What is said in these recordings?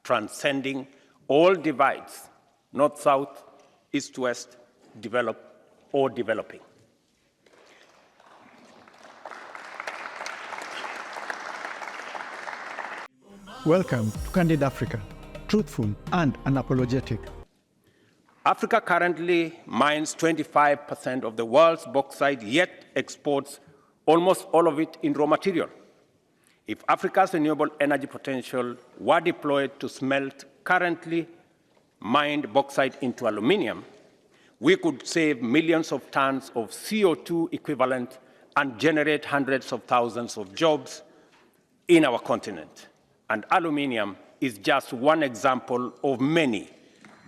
transcending all divides, north-south, east-west, developed or developing. Welcome to Candid Africa, truthful and unapologetic. Africa currently mines 25% of the world's bauxite, yet exports almost all of it in raw material. If Africa's renewable energy potential were deployed to smelt currently mined bauxite into aluminium, we could save millions of tons of CO2 equivalent and generate hundreds of thousands of jobs in our continent. And aluminium is just one example of many.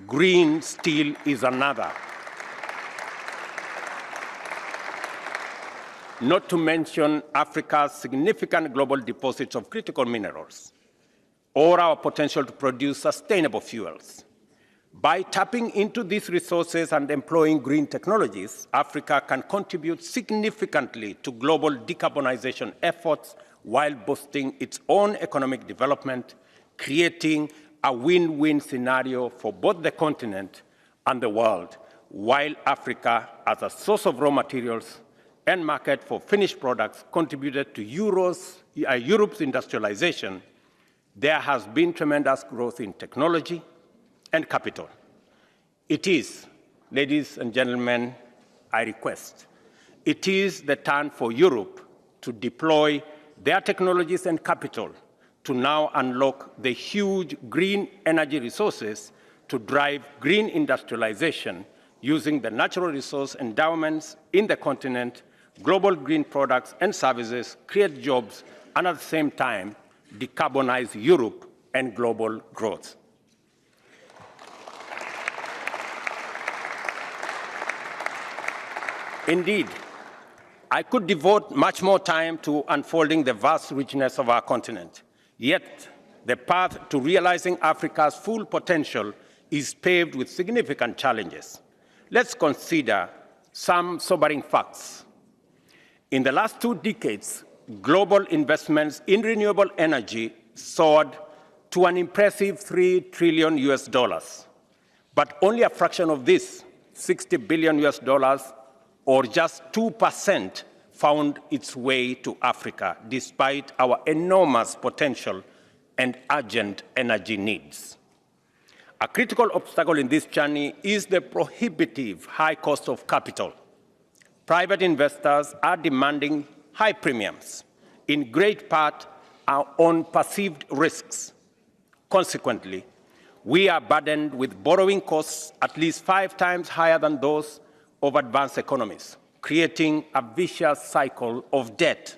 Green steel is another. Not to mention Africa's significant global deposits of critical minerals, or our potential to produce sustainable fuels. By tapping into these resources and employing green technologies, Africa can contribute significantly to global decarbonization efforts while boosting its own economic development, creating a win-win scenario for both the continent and the world, while Africa, as a source of raw materials and market for finished products, contributed to Europe's industrialization. There has been tremendous growth in technology and capital. It is, ladies and gentlemen, I request, it is the turn for Europe to deploy their technologies and capital to now unlock the huge green energy resources to drive green industrialization using the natural resource endowments in the continent, global green products and services, create jobs, and at the same time, decarbonize Europe and global growth. Indeed, I could devote much more time to unfolding the vast richness of our continent. Yet, the path to realizing Africa's full potential is paved with significant challenges. Let's consider some sobering facts. In the last 2 decades, global investments in renewable energy soared to an impressive $3 trillion US. But only a fraction of this, $60 billion US, or just 2%, found its way to Africa, despite our enormous potential and urgent energy needs. A critical obstacle in this journey is the prohibitive high cost of capital. Private investors are demanding high premiums, in great part on perceived risks. Consequently, we are burdened with borrowing costs at least 5 times higher than those of advanced economies, creating a vicious cycle of debt.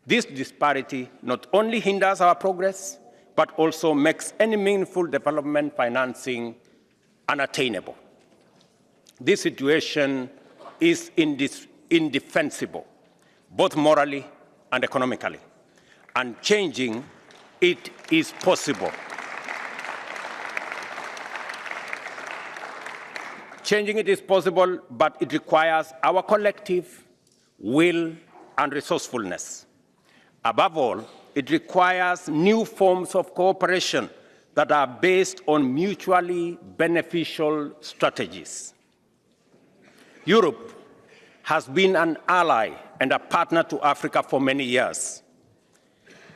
This disparity not only hinders our progress, but also makes any meaningful development financing unattainable. This situation is indefensible, both morally and economically, and changing it is possible. Changing it is possible, but it requires our collective will and resourcefulness. Above all, it requires new forms of cooperation that are based on mutually beneficial strategies. Europe has been an ally and a partner to Africa for many years,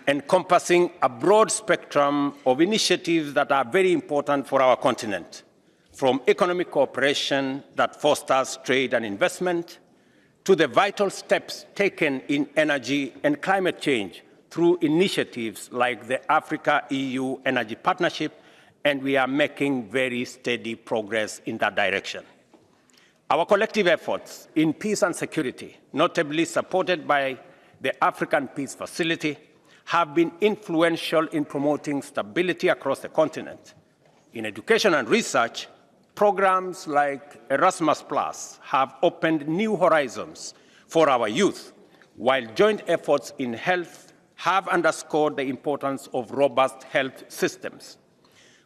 encompassing a broad spectrum of initiatives that are very important for our continent, from economic cooperation that fosters trade and investment, to the vital steps taken in energy and climate change through initiatives like the Africa-EU Energy Partnership, and we are making very steady progress in that direction. Our collective efforts in peace and security, notably supported by the African Peace Facility, have been influential in promoting stability across the continent. In education and research, programs like Erasmus+ have opened new horizons for our youth, while joint efforts in health have underscored the importance of robust health systems.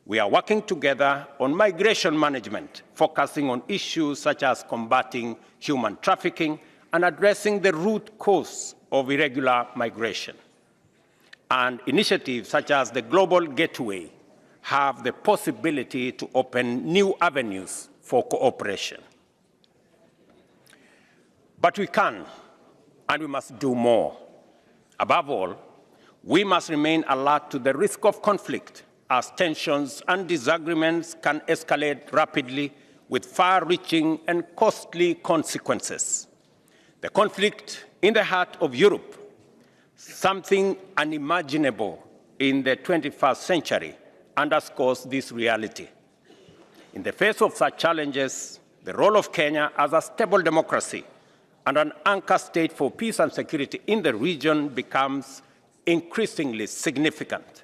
We are working together on migration management, focusing on issues such as combating human trafficking and addressing the root cause of irregular migration. And initiatives such as the Global Gateway have the possibility to open new avenues for cooperation. But we can, and we must do more. Above all, we must remain alert to the risk of conflict, as tensions and disagreements can escalate rapidly with far-reaching and costly consequences. The conflict in the heart of Europe, something unimaginable in the 21st century, underscores this reality. In the face of such challenges, the role of Kenya as a stable democracy and an anchor state for peace and security in the region becomes increasingly significant.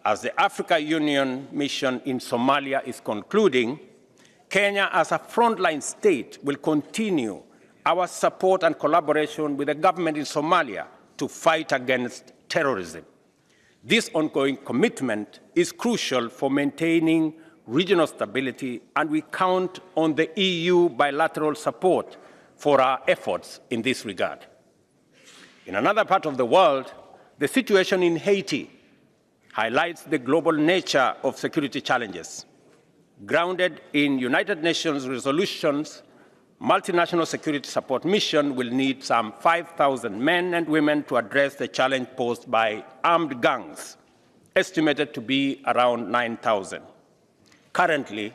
As the Africa Union mission in Somalia is concluding, Kenya as a frontline state will continue our support and collaboration with the government in Somalia to fight against terrorism. This ongoing commitment is crucial for maintaining regional stability, and we count on the EU bilateral support for our efforts in this regard. In another part of the world, the situation in Haiti highlights the global nature of security challenges. Grounded in United Nations resolutions, multinational security support mission will need some 5,000 men and women to address the challenge posed by armed gangs, estimated to be around 9,000. Currently,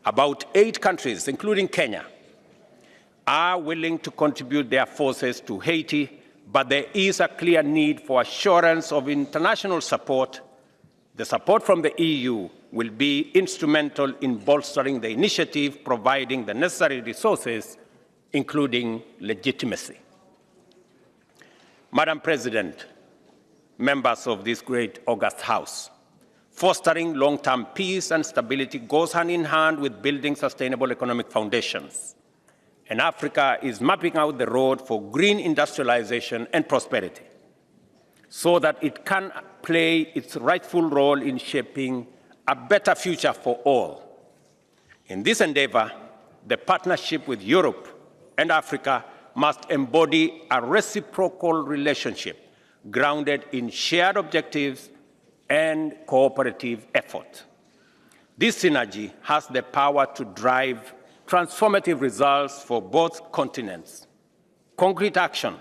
about 8 countries, including Kenya, are willing to contribute their forces to Haiti, but there is a clear need for assurance of international support. The support from the EU will be instrumental in bolstering the initiative, providing the necessary resources, including legitimacy. Madam President, members of this great august House, fostering long-term peace and stability goes hand in hand with building sustainable economic foundations. And Africa is mapping out the road for green industrialization and prosperity, so that it can play its rightful role in shaping a better future for all. In this endeavor, the partnership with Europe and Africa must embody a reciprocal relationship grounded in shared objectives and cooperative effort. This synergy has the power to drive transformative results for both continents. Concrete actionable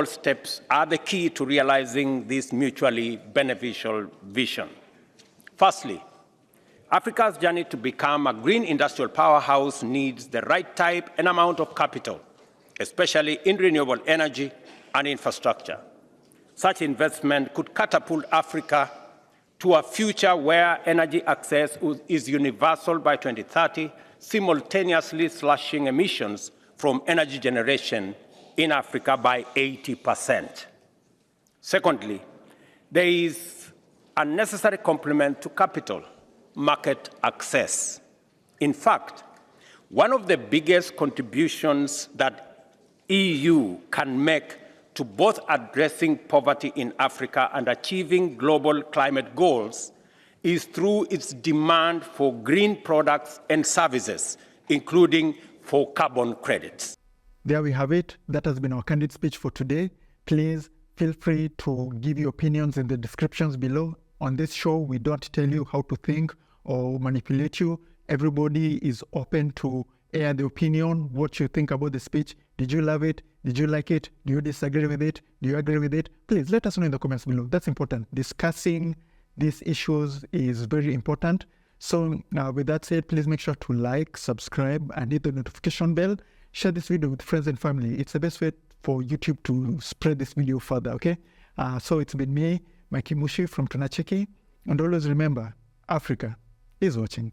steps are the key to realizing this mutually beneficial vision. Firstly, Africa's journey to become a green industrial powerhouse needs the right type and amount of capital, especially in renewable energy and infrastructure. Such investment could catapult Africa to a future where energy access is universal by 2030, simultaneously slashing emissions from energy generation in Africa by 80%. Secondly, there is a necessary complement to capital: market access. In fact, one of the biggest contributions that EU can make to both addressing poverty in Africa and achieving global climate goals is through its demand for green products and services, including for carbon credits. There we have it. That has been our candid speech for today. Please feel free to give your opinions in the descriptions below. On this show, we don't tell you how to think or manipulate you. Everybody is open to air the opinion, what you think about the speech. Did you love it? Did you like it? Do you disagree with it? Do you agree with it? Please let us know in the comments below. That's important. Discussing these issues is very important. So now with that said, please make sure to like, subscribe, and hit the notification bell. Share this video with friends and family. It's the best way for YouTube to spread this video further, okay? So it's been me, Mikey Mushi from Tunacheki. And always remember, Africa is watching.